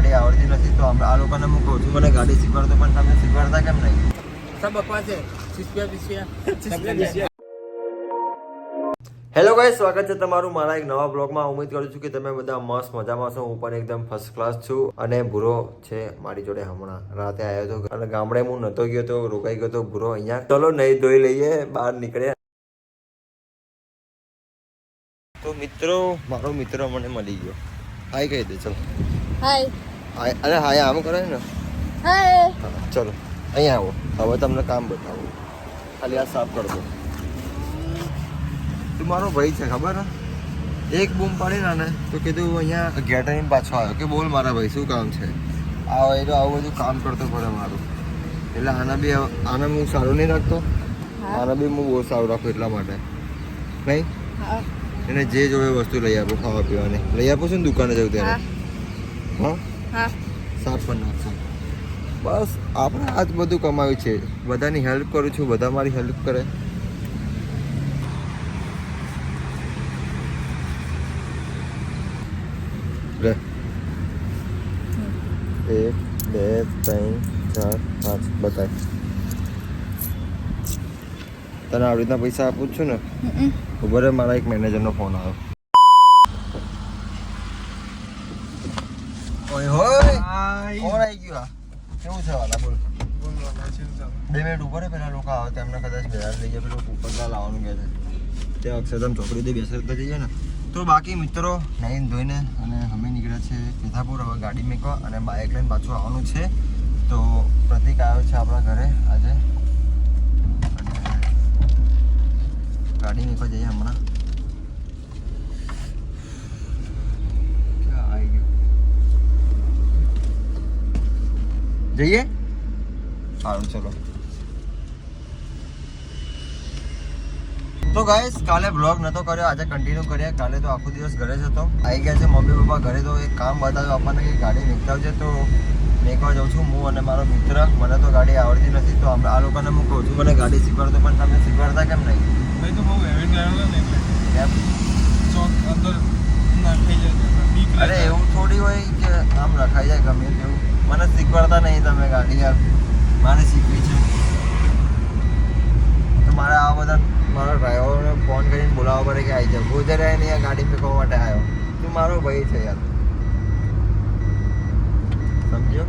ગાડી આવડતી નથી તો આ લોકોને હું કહું છું મને ગાડી શીખવાડતો પણ તમે શીખવાડતા કેમ નહીં? सब बकवास है। હેલો ગાઈસ, સ્વાગત છે તમારું મારા એક નવા બ્લોગમાં. ઉમ્મીદ કરું છું કે તમે બધા મસ્ત મજામાં છો. હું પણ એકદમ ફર્સ્ટ ક્લાસ છું. અને ભૂરો છે મારી જોડે. હમણાં રાતે આવ્યો હતો અને ગામડે હું નતો ગયો તો રોકાઈ ગયો તો ભૂરો અહીંયા. ચલો નહીં ધોઈ લઈએ, બહાર નીકળ્યા. તો મિત્રો, મારો મિત્ર મને મળી ગયો. હાય કહી દે. ચલો હાય. હાય. અરે હાય આમ કરે ને. હાય. હા ચલો અહીંયા આવો. હવે તમને કામ બતાવું. ખાલી આ સાફ કરી દો. તું મારો ભાઈ છે ખબર ને? એક બૂમ પાડી ને તો કીધું અહીંયા ગેટ આવીને પાછો આવ્યો કે બોલ મારા ભાઈ શું કામ છે. એ તો આવું બધું કામ કરતો પડે મારું. એટલે આને હું સારું નહીં રાખતો, આને બી હું બહુ સારું રાખું એટલા માટે. નહીં એને જે જોડે વસ્તુ લઈ આપું ખાવા પીવાની. લઈ આપું છું ને દુકાને જવું ત્યારે. હા સાફ પણ નાખશો. બસ આપણે આ જ બધું કમાવ્યું છે. બધાની હેલ્પ કરું છું, બધા મારી હેલ્પ કરે. લે 1 2 3 4 5 બતાય. તને આવી રીતના પૈસા આપું છું ને. ખબર મારા એક મેનેજરનો ફોન આવ્યો. ઓય હોય કોણ આવી ગયું? કેવું છે વાલા? બોલ. 2 મિનિટ ઉપર પેલા લોકો આવે તેમને કદાચ બહાર લઈ જાય. પેલું ઉપરના લાવવાનું કહે છે તે અક્ષરધામ ચોકડી દે બેસરતા જઈએ ને. તો બાકી મિત્રો નાઈને ધોઈને અને અમે નીકળ્યા છે મીઠાપુર. હવે ગાડી મેકવા અને બાઇક લઈને પાછું આવવાનું છે. તો પ્રતિક આવ્યો છે આપણા ઘરે આજે અને ગાડી મેકવા જઈએ હમણાં. આવી ગયું જઈએ. સારું ચલો. તો ગાઈસ કાલે બ્લોગ નતો કર્યો, આજે કન્ટિન્યુ કરીએ. કાલે તો આખો દિવસ ઘરે જ હતો. આવી ગયા છે મમ્મી પપ્પા ઘરે. તો એક કામ બતાવ્યું આપણને કે ગાડી મેકતા છે. તો મેકવા જાઉં છું હું અને મારો મિત્ર. મને તો ગાડી આવડતી નથી તો આ લોકોને હું કહું છું મને ગાડી શીખવાડતો પણ તમે શીખવાડતા કેમ નહીં? ભાઈ તો બહુ હેવી ડ્રાઈવર ને કેમ? ચોક અંદર નાખી જાય. અરે એવું થોડી હોય કે આમ રખાઈ જાય ગમે તેવું. મને શીખવાડતા નહીં તમે ગાડી. યાર મારે શીખવી છે તો મારે આ બધા મારા ડ્રાઈવરોને ફોન કરીને બોલાવવા પડે કે આવી જાવ. ગોધર નહીં આ ગાડી મેકવા માટે આવ્યો. તું મારો ભાઈ છે યાર, સમજ્યો?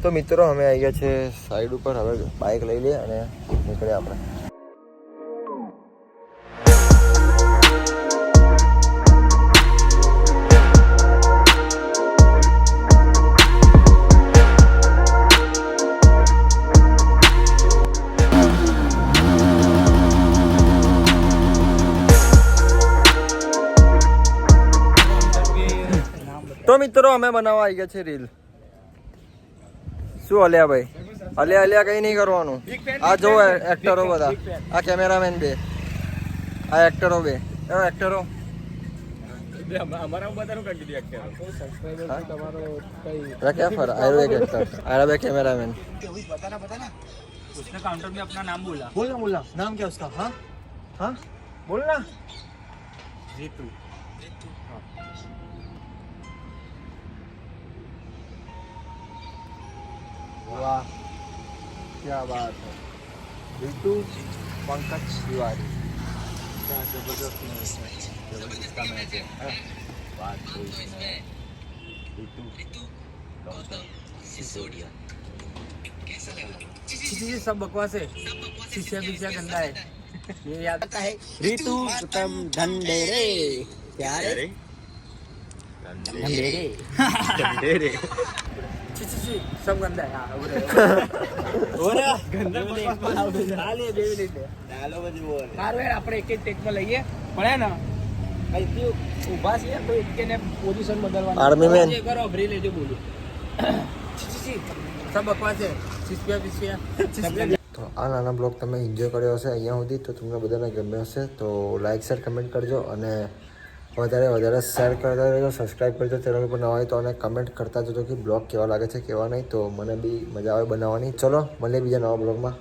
તો મિત્રો અમે આવી ગયા છે સાઈડ ઉપર. હવે બાઇક લઈ લઈએ અને નીકળીએ આપણે. તો મિત્રો અમે બનાવવા આવી ગયા છે રીલ. શું અલ્યા ભાઈ? અલ્યા કઈ નહીં કરવાનું. આ જો એક્ટરો બધા, આ કેમેરામેન બે, આ એક્ટરો બે. એક્ટરો क्या फर आयो एक एक्टर आया बे कैमरामैन. उसने काउंटर में अपना नाम बोला. बोलना बोलना नाम क्या उसका? हाँ हाँ बोलना. जीतू. वाह क्या बात है. जीतू पंकज तिवारी. क्या जबरदस्त मैच का मैच है. बात कोई नहीं. जीतू सिसोदिया. ये सब बकवास है. शीशा पीछा गंदा है. ये याद आता है. ऋतु तुम ढंढेरे प्यारे ढंढेरे ढंढेरे. सब गंदा है. ગંદા આપણે એક જ ટેકમાં લઈએ પણ હે ને અહીંથી ઊભા છીએ તો એકને પોઝિશન બદલવાની. આર્મી મેન કરો અભરી લેજો બોલું. सब बकवास है. शीशा તો આ નાના બ્લોગ તમે એન્જોય કર્યો હશે અહીંયા સુધી. તો તમને બધાને ગમ્યો હશે તો લાઈક શેર કમેન્ટ કરજો અને વધારે શેર કરતા રહેજો. સબસ્ક્રાઈબ કરજો ચેનલ પર નવા હોય તો અને કમેન્ટ કરતા જજો કે બ્લોગ કેવા લાગે છે કેવા નહીં. તો મને બી મજા આવે બનાવવાની. ચલો મળીએ બીજા નવા બ્લોગમાં.